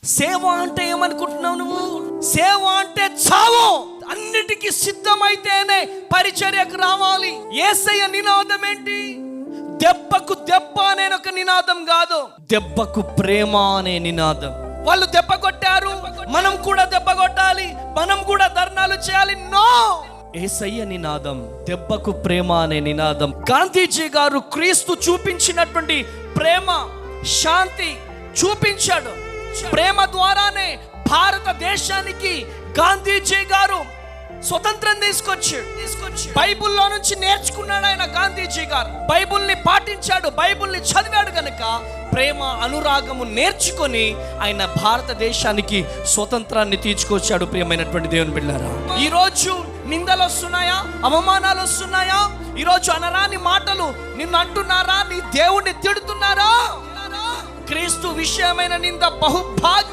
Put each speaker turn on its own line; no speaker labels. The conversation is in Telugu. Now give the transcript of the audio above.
సేవ అంటే ఏమనుకుంటున్నావు నువ్వు? సేవ అంటే చావు. అన్నిటికీ సిద్ధమైతేనే పరిచర్యకు రావాలి. యేసయ్య నినాదం ఏంటి? దెబ్బకు దెబ్బ అనే ఒక నినాదం కాదు, దెబ్బకు ప్రేమ అనే నినాదం. వాళ్ళు దెబ్బ కొట్టారు, మనం కూడా దెబ్బ కొట్టాలి, మనం కూడా ధర్నాలు చేయాలి. నో, యేసయ్య నినాదం దెబ్బకు ప్రేమ అనే నినాదం. గాంధీజీ గారు క్రీస్తు చూపించినటువంటి ప్రేమ, శాంతి చూపించాడు. ప్రేమ ద్వారానే భారతదేశానికి గాంధీజీ గారు స్వతంత్రం తీసుకొచ్చాడు. బైబిల్లో నుంచి నేర్చుకున్నాడు ఆయన. గాంధీజీ గారు బైబిల్ని పాటించాడు, బైబిల్ని చదివాడు గనుక ప్రేమ అనురాగము నేర్చుకొని ఆయన భారతదేశానికి స్వతంత్రాన్ని తీసుకొచ్చాడు. ప్రియమైనటువంటి దేవుని బిడ్డలారా, ఈరోజు నిందలు వస్తున్నాయా, అవమానాలు వస్తున్నాయా? ఈరోజు అనరాని మాటలు నిన్ను అంటున్నారా? నీ దేవుణ్ణి తిడుతున్నారా? క్రీస్తు విషయమైన నింద బహుభాగ్యం.